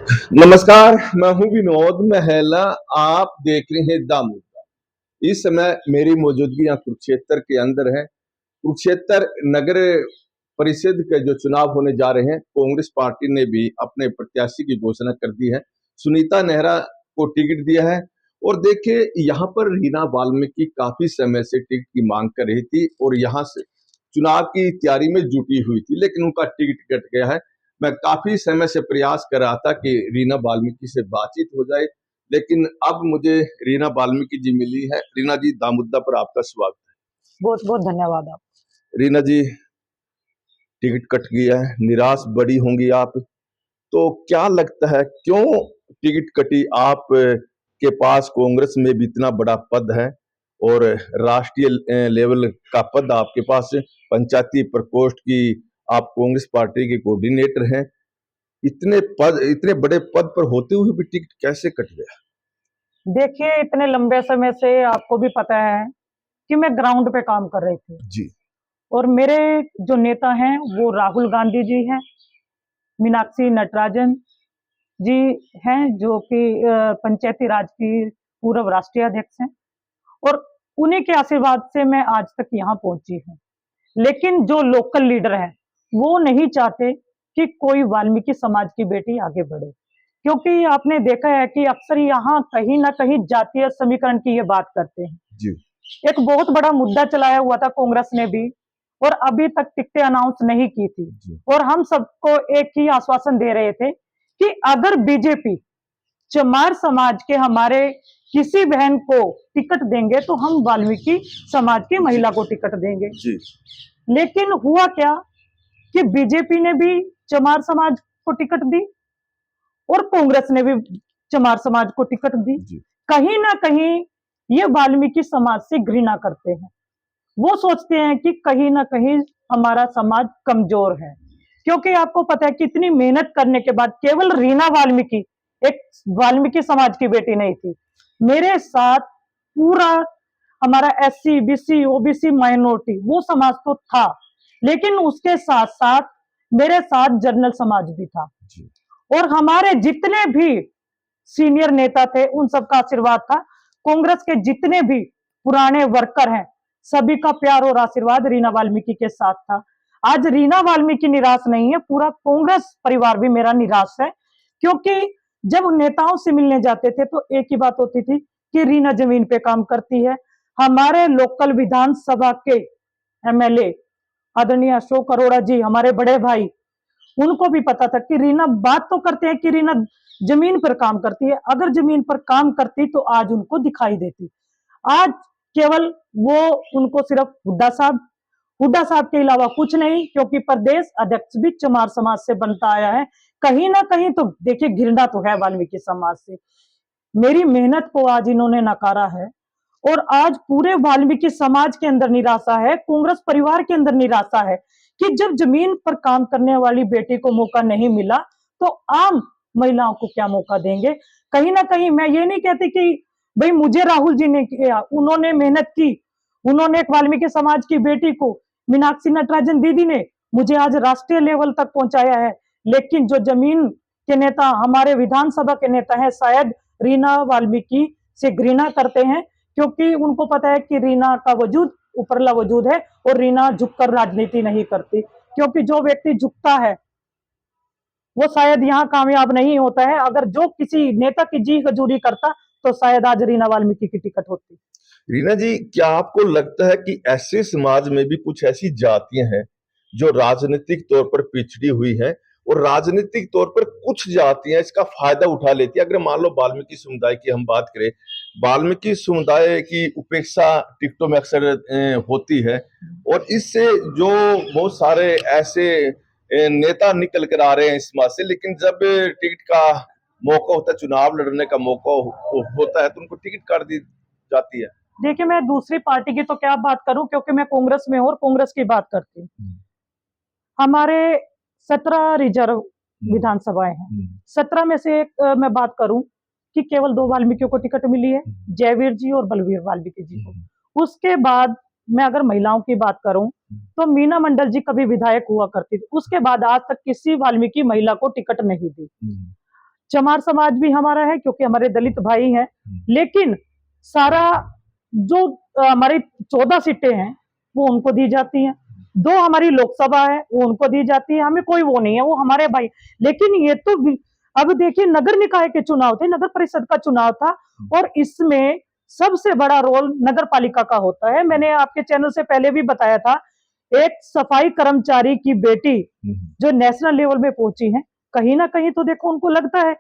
नमस्कार, मैं हूँ विनोद महला। आप देख रहे हैं द मुद्दा। इस समय मेरी मौजूदगी यहाँ कुरुक्षेत्र के अंदर है। कुरुक्षेत्र नगर परिषद के जो चुनाव होने जा रहे हैं, कांग्रेस पार्टी ने भी अपने प्रत्याशी की घोषणा कर दी है। सुनीता नेहरा को टिकट दिया है। और देखिए, यहाँ पर रीना वाल्मीकि काफी समय से टिकट की मांग कर रही थी और यहाँ से चुनाव की तैयारी में जुटी हुई थी, लेकिन उनका टिकट कट गया है। मैं काफी समय से प्रयास कर रहा था कि रीना वाल्मीकि से बातचीत हो जाए, लेकिन अब मुझे रीना वाल्मीकि जी मिली है। रीना जी, दामुद्दा पर आपका स्वागत बहुत बहुत धन्यवाद आप। है। रीना जी, टिकट कट गया है, निराश बड़ी होंगी आप। तो क्या लगता है, क्यों टिकट कटी? आप के पास कांग्रेस में भी इतना बड़ा पद है और राष्ट्रीय लेवल का पद आपके पास है, पंचायती प्रकोष्ठ की आप कांग्रेस पार्टी के कोऑर्डिनेटर हैं। इतने बड़े पद पर होते हुए भी टिकट कैसे कट गया? देखिए, इतने लंबे समय से आपको भी पता है कि मैं ग्राउंड पे काम कर रही थी जी। और मेरे जो नेता हैं वो राहुल गांधी जी हैं, मीनाक्षी नटराजन जी हैं जो कि पंचायती राज की पूर्व राष्ट्रीय अध्यक्ष हैं और उन्हीं के आशीर्वाद से मैं आज तक यहाँ पहुंची हूँ। लेकिन जो लोकल लीडर हैं वो नहीं चाहते कि कोई वाल्मीकि समाज की बेटी आगे बढ़े, क्योंकि आपने देखा है कि अक्सर यहाँ कहीं ना कहीं जातीय समीकरण की ये बात करते हैं। जी। एक बहुत बड़ा मुद्दा चलाया हुआ था कांग्रेस ने भी और अभी तक टिकटें अनाउंस नहीं की थी जी। और हम सबको एक ही आश्वासन दे रहे थे कि अगर बीजेपी चमार समाज के हमारे किसी बहन को टिकट देंगे तो हम वाल्मीकि समाज की महिला को टिकट देंगे। जी। लेकिन हुआ क्या कि बीजेपी ने भी चमार समाज को टिकट दी और कांग्रेस ने भी चमार समाज को टिकट दी। जी। कहीं ना कहीं ये वाल्मीकि समाज से घृणा करते हैं। वो सोचते हैं कि कहीं ना कहीं हमारा समाज कमजोर है, क्योंकि आपको पता है कि इतनी मेहनत करने के बाद केवल रीना वाल्मीकि एक वाल्मीकि समाज की बेटी नहीं थी, मेरे साथ पूरा हमारा एससी बीसी ओबीसी माइनॉरिटी वो समाज तो था, लेकिन उसके साथ साथ मेरे साथ जनरल समाज भी था जी। और हमारे जितने भी सीनियर नेता थे उन सबका आशीर्वाद था। कांग्रेस के जितने भी पुराने वर्कर हैं सभी का प्यार और आशीर्वाद रीना वाल्मीकि के साथ था। आज रीना वाल्मीकि निराश नहीं है, पूरा कांग्रेस परिवार भी मेरा निराश है, क्योंकि जब नेताओं से मिलने जाते थे तो एक ही बात होती थी कि रीना जमीन पे काम करती है। हमारे लोकल विधानसभा के एमएलए आदरणीय अशोक अरोड़ा जी, हमारे बड़े भाई, उनको भी पता था कि रीना बात तो करते हैं कि रीना जमीन पर काम करती है, अगर जमीन पर काम करती तो आज उनको दिखाई देती। आज केवल वो उनको सिर्फ हुड्डा साहब के अलावा कुछ नहीं, क्योंकि प्रदेश अध्यक्ष भी चमार समाज से बनता आया है। कहीं ना कहीं तो देखिए घृणा तो है वाल्मीकि समाज से। मेरी मेहनत को आज इन्होंने नकारा है और आज पूरे वाल्मीकि समाज के अंदर निराशा है, कांग्रेस परिवार के अंदर निराशा है कि जब जमीन पर काम करने वाली बेटी को मौका नहीं मिला तो आम महिलाओं को क्या मौका देंगे। कहीं ना कहीं मैं ये नहीं कहती कि भाई मुझे राहुल जी ने किया, उन्होंने मेहनत की, उन्होंने एक वाल्मीकि समाज की बेटी को मीनाक्षी नटराजन दीदी ने मुझे आज राष्ट्रीय लेवल तक पहुंचाया है। लेकिन जो जमीन के नेता हमारे विधानसभा के नेता हैं शायद रीना वाल्मीकि से घृणा करते हैं, क्योंकि उनको पता है कि रीना का वजूद उपरला वजूद है और रीना झुककर राजनीति नहीं करती, क्योंकि जो व्यक्ति झुकता है वो शायद यहाँ कामयाब नहीं होता है। अगर जो किसी नेता की जी हजूरी करता तो शायद आज रीना वाल्मीकि की टिकट होती। रीना जी, क्या आपको लगता है कि ऐसे समाज में भी कुछ ऐसी जातियां हैं जो राजनीतिक तौर पर पिछड़ी हुई हैं और राजनीतिक तौर पर कुछ जातियां इसका फायदा उठा लेती है? अगर मान लो वाल्मीकि समुदाय की हम बात करें, वाल्मीकि समुदाय की उपेक्षा टिकटों में अक्सर होती है और इससे जो बहुत सारे ऐसे नेता निकल कर आ रहे हैं इस समाज से, लेकिन जब टिकट का मौका होता है, चुनाव लड़ने का मौका होता है, तो उनको टिकट काट दी जाती है। देखिए, मैं दूसरी पार्टी की तो क्या बात करूं, क्योंकि मैं कांग्रेस में हूं और कांग्रेस की बात करती हूँ। हमारे 17 रिजर्व विधानसभाएं हैं, 17 में से एक मैं बात करूं कि केवल 2 वाल्मीकियों को टिकट मिली है, जयवीर जी और बलवीर वाल्मीकि जी को। उसके बाद मैं अगर महिलाओं की बात करूं तो मीना मंडल जी कभी विधायक हुआ करती थी, उसके बाद आज तक किसी वाल्मीकि महिला को टिकट नहीं दी। चमार समाज भी हमारा है क्योंकि हमारे दलित भाई हैं, लेकिन सारा जो हमारी 14 सीटें हैं वो उनको दी जाती हैं, 2 हमारी लोकसभा है वो उनको दी जाती है, हमें कोई वो नहीं है, वो हमारे भाई। लेकिन ये तो अब देखिए नगर निकाय के चुनाव थे, नगर परिषद का चुनाव था और इसमें सबसे बड़ा रोल नगर पालिका का होता है। मैंने आपके चैनल से पहले भी बताया था, एक सफाई कर्मचारी की बेटी जो नेशनल लेवल में पहुंची है, कहीं ना कहीं तो देखो उनको लगता है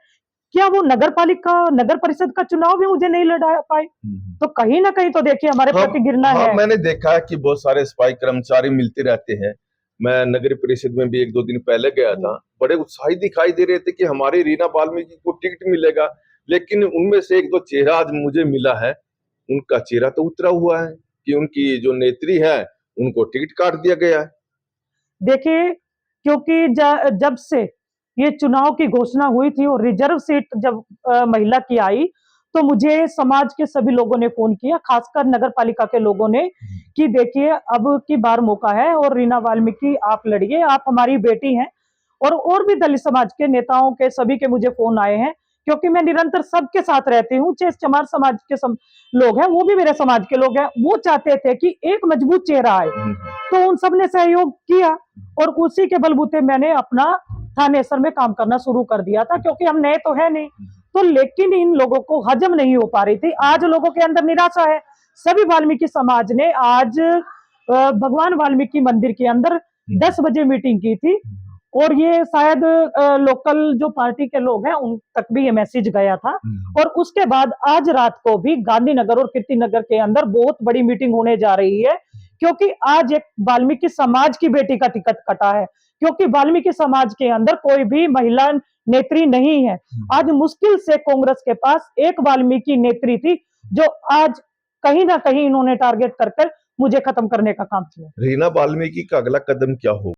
क्या वो नगर पालिका नगर परिषद का चुनाव भी मुझे नहीं लड़ा पाए, तो कहीं ना कहीं तो देखिए हमारे प्रति गिरना हाँ, है। मैंने देखा है कि बहुत सारे सफाई कर्मचारी मिलते रहते हैं। मैं नगर परिषद में भी 1-2 दिन पहले गया था, बड़े उत्साहित दिखाई दे रहे थे कि हमारे रीना वाल्मीकि को टिकट मिलेगा। लेकिन उनमें से 1-2 चेहरा आज मुझे मिला है, उनका चेहरा तो उतरा हुआ है कि उनकी जो नेत्री है उनको टिकट काट दिया गया है। देखिए क्योंकि जब से ये चुनाव की घोषणा हुई थी और रिजर्व सीट जब महिला की आई तो मुझे समाज के सभी लोगों ने फोन किया, खासकर नगर पालिका के लोगों ने, कि देखिए अब की बार मौका है और रीना वाल्मीकि आप लड़िए, आप हमारी बेटी हैं। और भी दलित समाज के नेताओं के सभी के मुझे फोन आए हैं क्योंकि मैं निरंतर सबके साथ रहती हूँ, चाहे चमार समाज के लोग हैं वो भी मेरे समाज के लोग हैं, वो चाहते थे कि एक मजबूत चेहरा आए, तो उन सब ने सहयोग किया और उसी के बलबूते मैंने अपना थानेसर में काम करना शुरू कर दिया था क्योंकि हम नए तो है नहीं। तो लेकिन इन लोगों को हजम नहीं हो पा रही थी, आज लोगों के अंदर निराशा है। सभी वाल्मीकि समाज ने आज भगवान वाल्मीकि मंदिर के अंदर 10 बजे मीटिंग की थी और ये शायद लोकल जो पार्टी के लोग हैं उन तक भी ये मैसेज गया था। और उसके बाद आज रात को भी गांधीनगर और कीर्तिनगर के अंदर बहुत बड़ी मीटिंग होने जा रही है क्योंकि आज एक वाल्मीकि समाज की बेटी का टिकट कटा है, क्योंकि वाल्मीकि समाज के अंदर कोई भी महिला नेत्री नहीं है। आज मुश्किल से कांग्रेस के पास एक वाल्मीकि नेत्री थी जो आज कहीं ना कहीं इन्होंने टारगेट कर मुझे खत्म करने का काम किया। रीना वाल्मीकि का अगला कदम क्या होगा?